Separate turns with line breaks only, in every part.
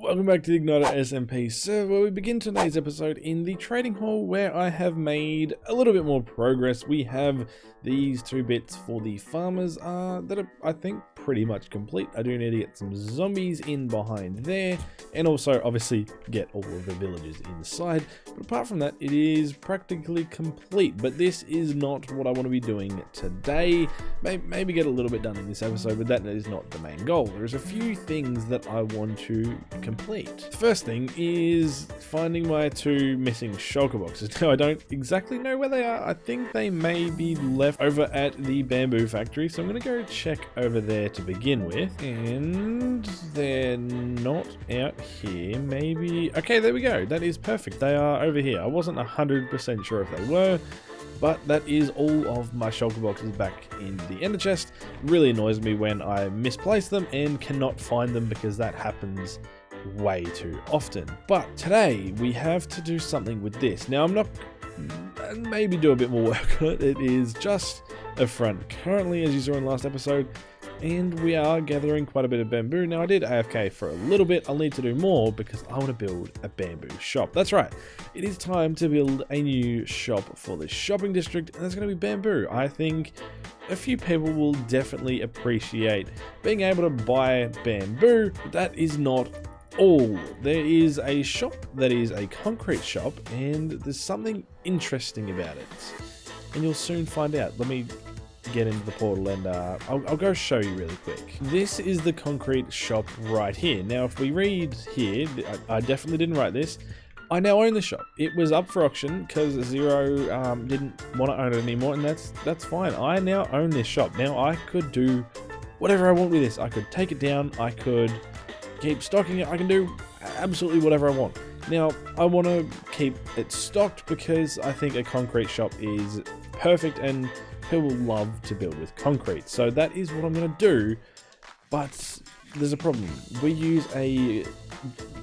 Welcome back to the IgnitorSMP server. We begin today's episode in the trading hall where I have made a little bit more progress. We have these two bits for the farmers that are, I think, pretty much complete. I do need to get some zombies in behind there and also obviously get all of the villagers inside. But apart from that, it is practically complete. But this is not what I want to be doing today. Maybe get a little bit done in this episode, but that is not the main goal. There's a few things that I want to complete. The first thing is finding my two missing shulker boxes. Now I don't exactly know where they are. I think they may be left over at the bamboo factory, so I'm going to go check over there to begin with. And they're not out here. Maybe, okay, there we go. That is perfect. They are over here. I wasn't 100% sure if they were, but that is all of my shulker boxes back in the ender chest. It really annoys me when I misplace them and cannot find them because that happens way too often. But today we have to do something with this. Now I'm not, maybe do a bit more work on it. It is just a front currently, as you saw in the last episode, and we are gathering quite a bit of bamboo. Now I did AFK for a little bit. I'll need to do more because I want to build a bamboo shop. That's right, it is time to build a new shop for this shopping district, and that's going to be bamboo. I think a few people will definitely appreciate being able to buy bamboo, but that is not all. There is a shop that is a concrete shop, and there's something interesting about it, and you'll soon find out. Let me get into the portal and I'll go show you really quick. This is the concrete shop right here. Now if we read here, I definitely didn't write this. I now own the shop. It was up for auction because Zero didn't want to own it anymore, and that's fine. I now own this shop. Now I could do whatever I want with this. I could take it down, I could keep stocking it, I can do absolutely whatever I want. Now I want to keep it stocked because I think a concrete shop is perfect and people love to build with concrete. So that is what I'm going to do, but there's a problem. We use a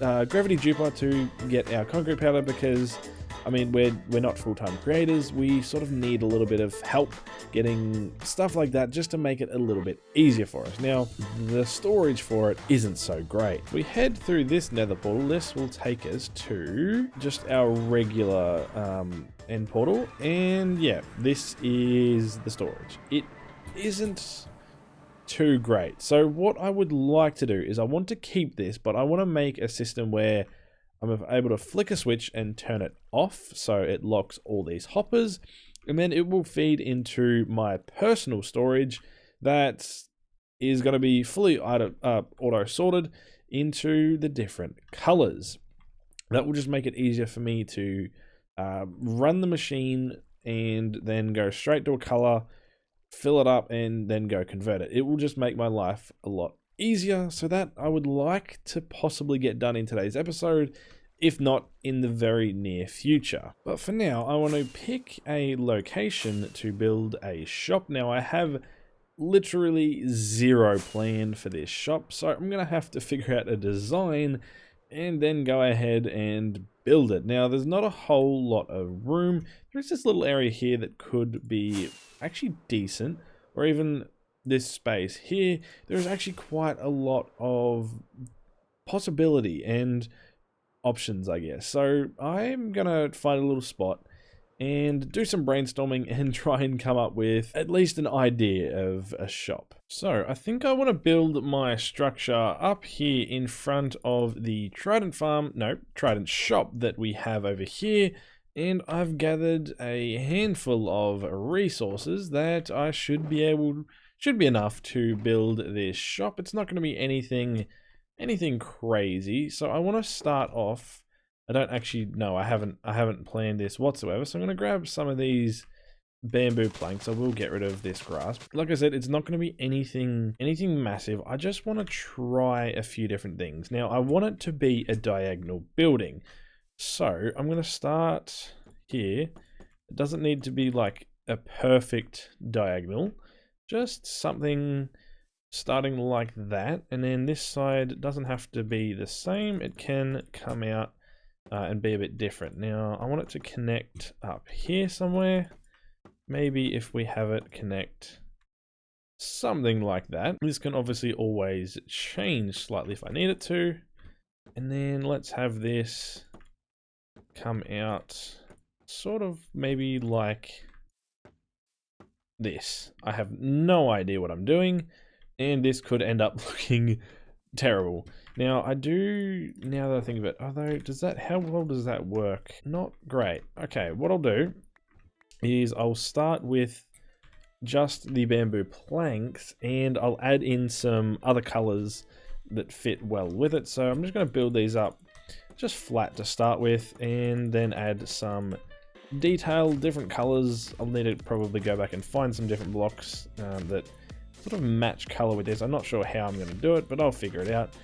gravity duper to get our concrete powder because, I mean, we're not full-time creators. We sort of need a little bit of help getting stuff like that just to make it a little bit easier for us. Now, the storage for it isn't so great. We head through this nether portal. This will take us to just our regular end portal. And yeah, this is the storage. It isn't too great. So what I would like to do is I want to keep this, but I want to make a system where I'm able to flick a switch and turn it off so it locks all these hoppers, and then it will feed into my personal storage that is going to be fully auto sorted into the different colors. That will just make it easier for me to run the machine and then go straight to a color, fill it up, and then go convert it. It will just make my life a lot easier, so that I would like to possibly get done in today's episode, if not in the very near future. But for now, I want to pick a location to build a shop. Now I have literally zero plan for this shop, so I'm gonna have to figure out a design and then go ahead and build it. Now there's not a whole lot of room. There's this little area here that could be actually decent, or even this space here. There's actually quite a lot of possibility and options, I guess. So I'm gonna find a little spot and do some brainstorming and try and come up with at least an idea of a shop. So I think I want to build my structure up here in front of the Trident Trident shop that we have over here. And I've gathered a handful of resources that I should be enough to build this shop. It's not going to be anything crazy. So I want to start off. I don't actually know. I haven't planned this whatsoever. So I'm going to grab some of these bamboo planks. I will get rid of this grass. Like I said, it's not going to be anything massive. I just want to try a few different things. Now I want it to be a diagonal building. So I'm going to start here. It doesn't need to be like a perfect diagonal, just something starting like that. And then this side doesn't have to be the same. It can come out and be a bit different. Now I want it to connect up here somewhere. Maybe if we have it connect something like that. This can obviously always change slightly if I need it to. And then let's have this come out sort of maybe like this. I have no idea what I'm doing, and this could end up looking terrible. Now I do, now that I think of it, although how well does that work? Not great. Okay, what I'll do is I'll start with just the bamboo planks, and I'll add in some other colors that fit well with it. So I'm just going to build these up just flat to start with, and then add some detailed different colors. I'll need to probably go back and find some different blocks that sort of match color with this. I'm not sure how I'm going to do it, but I'll figure it out.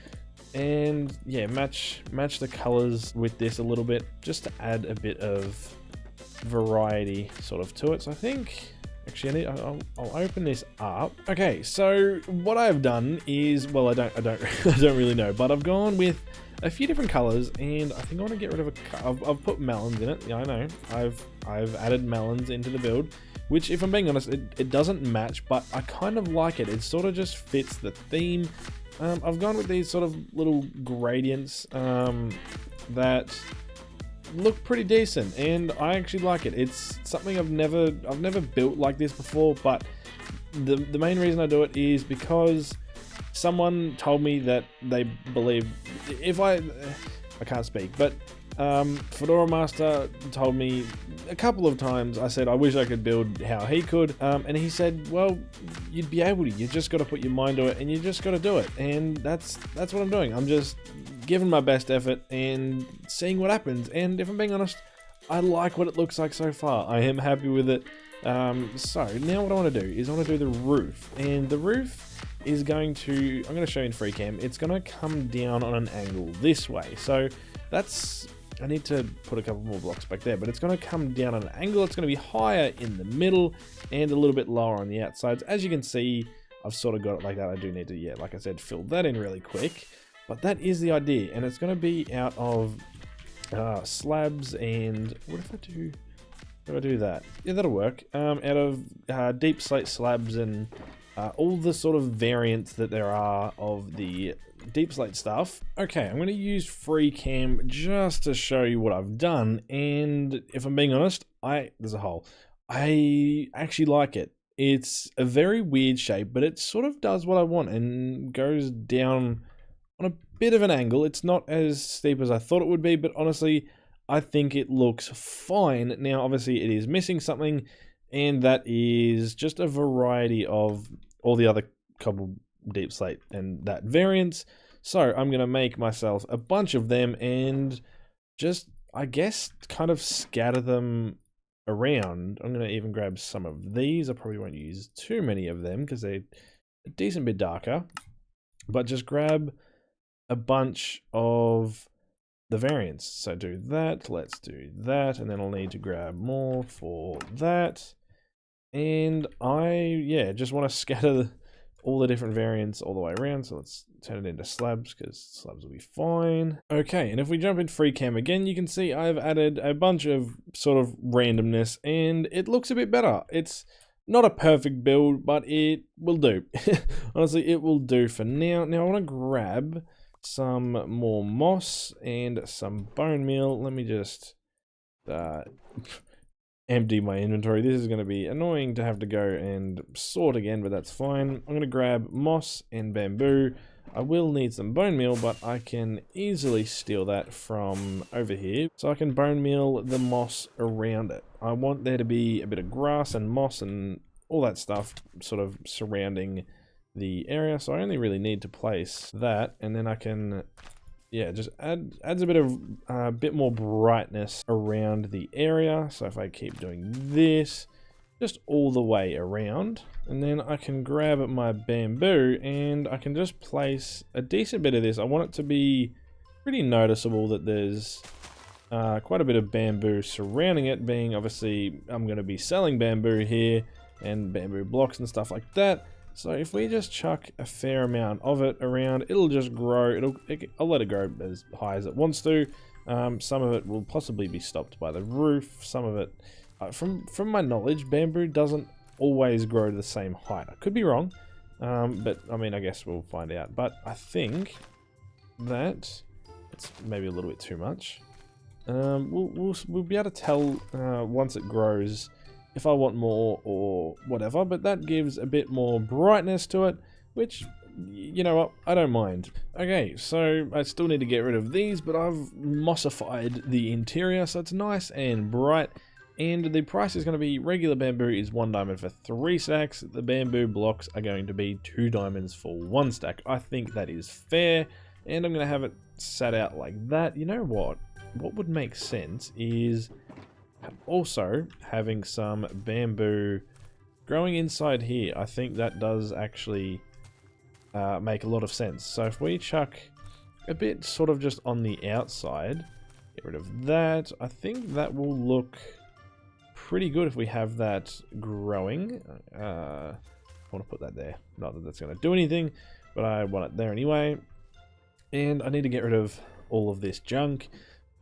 And yeah, match the colors with this a little bit, just to add a bit of variety sort of to it. So I think actually I'll open this up. Okay, so what I've done is, well, I don't I don't really know, but I've gone with a few different colors, and I think I want to get rid of I've put melons in it. Yeah, I know. I've added melons into the build, which, if I'm being honest, it doesn't match, but I kind of like it. It sort of just fits the theme. I've gone with these sort of little gradients that look pretty decent, and I actually like it. It's something I've never built like this before, but the main reason I do it is because someone told me that they believe if I can't speak, but Fedora Master told me a couple of times, I said I wish I could build how he could, and he said, well, you'd be able to, you just got to put your mind to it, and you just got to do it. And that's what I'm doing. I'm just giving my best effort and seeing what happens. And if I'm being honest, I like what it looks like so far. I am happy with it. So now what I want to do is I want to do the roof, and the roof is going to, I'm going to show you in free cam, it's going to come down on an angle this way. So that's, I need to put a couple more blocks back there, but it's going to come down on an angle. It's going to be higher in the middle and a little bit lower on the outsides. As you can see, I've sort of got it like that. I do need to, yeah, like I said, fill that in really quick, but that is the idea. And it's going to be out of slabs, and what if I do that? Yeah, that'll work. Out of deep slate slabs and all the sort of variants that there are of the deep slate stuff. Okay, I'm going to use free cam just to show you what I've done, and if I'm being honest, there's a hole. I actually like it. It's a very weird shape, but it sort of does what I want and goes down on a bit of an angle. It's not as steep as I thought it would be, but honestly, I think it looks fine. Now, obviously, it is missing something, and that is just a variety of all the other cobble deep slate and that variance. So I'm going to make myself a bunch of them and just, I guess, kind of scatter them around. I'm going to even grab some of these. I probably won't use too many of them because they're a decent bit darker, but just grab a bunch of the variants. So do that, let's do that, and then I'll need to grab more for that. And I just want to scatter all the different variants all the way around. So let's turn it into slabs, because slabs will be fine. Okay, and if we jump in free cam again, you can see I've added a bunch of sort of randomness, and it looks a bit better. It's not a perfect build, but it will do. Honestly, it will do for now. Now I want to grab some more moss and some bone meal. Let me just empty my inventory. This is going to be annoying to have to go and sort again, but that's fine. I'm going to grab moss and bamboo. I will need some bone meal, but I can easily steal that from over here. So I can bone meal the moss around it. I want there to be a bit of grass and moss and all that stuff sort of surrounding the area. So I only really need to place that, and then I can just adds a bit of bit more brightness around the area. So if I keep doing this just all the way around, and then I can grab my bamboo and I can just place a decent bit of this. I want it to be pretty noticeable that there's quite a bit of bamboo surrounding it, being obviously I'm going to be selling bamboo here and bamboo blocks and stuff like that. So if we just chuck a fair amount of it around, it'll just grow. I'll let it grow as high as it wants to. Some of it will possibly be stopped by the roof. Some of it, from my knowledge, bamboo doesn't always grow to the same height. I could be wrong, but I mean, I guess we'll find out. But I think that It's maybe a little bit too much. We'll be able to tell once it grows if I want more or whatever, but that gives a bit more brightness to it, which, you know what, I don't mind. Okay, so I still need to get rid of these, but I've mossified the interior, so it's nice and bright. And the price is going to be, regular bamboo is 1 diamond for 3 stacks. The bamboo blocks are going to be 2 diamonds for 1 stack. I think that is fair, and I'm going to have it sat out like that. You know what? What would make sense is also having some bamboo growing inside here. I think that does actually make a lot of sense. So if we chuck a bit sort of just on the outside, get rid of that, I think that will look pretty good if we have that growing. I want to put that there. Not that that's going to do anything, but I want it there anyway. And I need to get rid of all of this junk.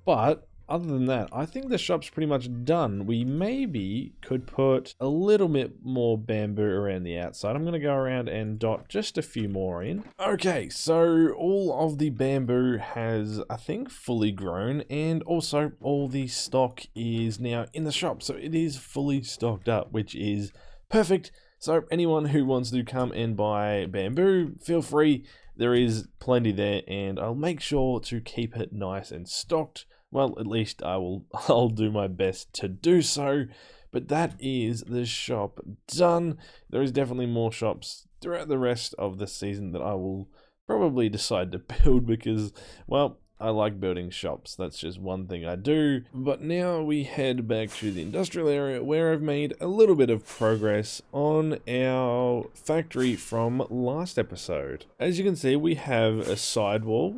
But other than that, I think the shop's pretty much done. We maybe could put a little bit more bamboo around the outside. I'm going to go around and dot just a few more in. Okay, so all of the bamboo has, I think, fully grown, and also all the stock is now in the shop. So it is fully stocked up, which is perfect. So anyone who wants to come and buy bamboo, feel free. There is plenty there, and I'll make sure to keep it nice and stocked. Well, at least I'll do my best to do so. But that is the shop done. There is definitely more shops throughout the rest of the season that I will probably decide to build because, well, I like building shops. That's just one thing I do. But now we head back to the industrial area where I've made a little bit of progress on our factory from last episode. As you can see, we have a side wall,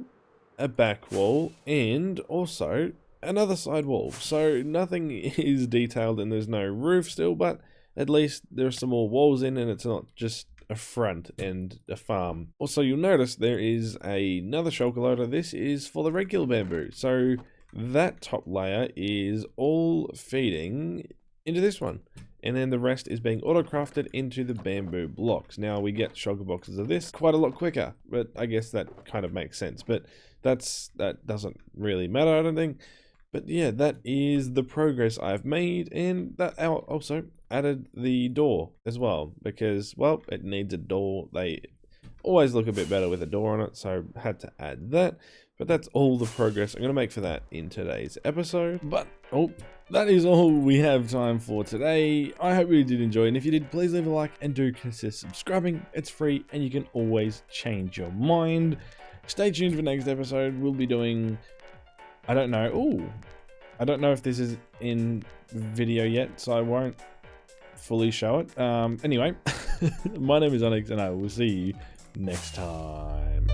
a back wall, and also another side wall. So nothing is detailed and there's no roof still, but at least there's some more walls in and it's not just a front and a farm. Also, you'll notice there is another shulker loader. This is for the regular bamboo. So that top layer is all feeding into this one. And then the rest is being auto-crafted into the bamboo blocks. Now we get shulker boxes of this quite a lot quicker, but I guess that kind of makes sense. But that doesn't really matter, I don't think. But yeah, that is the progress I've made, and that also added the door as well, because, well, it needs a door. They always look a bit better with a door on it, so I had to add that. But that's all the progress I'm going to make for that in today's episode. But, oh, that is all we have time for today. I hope you did enjoy, and if you did, please leave a like and do consider subscribing. It's free, and you can always change your mind. Stay tuned for next episode. We'll be doing, I don't know. Ooh, I don't know if this is in video yet, so I won't fully show it. Anyway, my name is Onyx, and I will see you next time.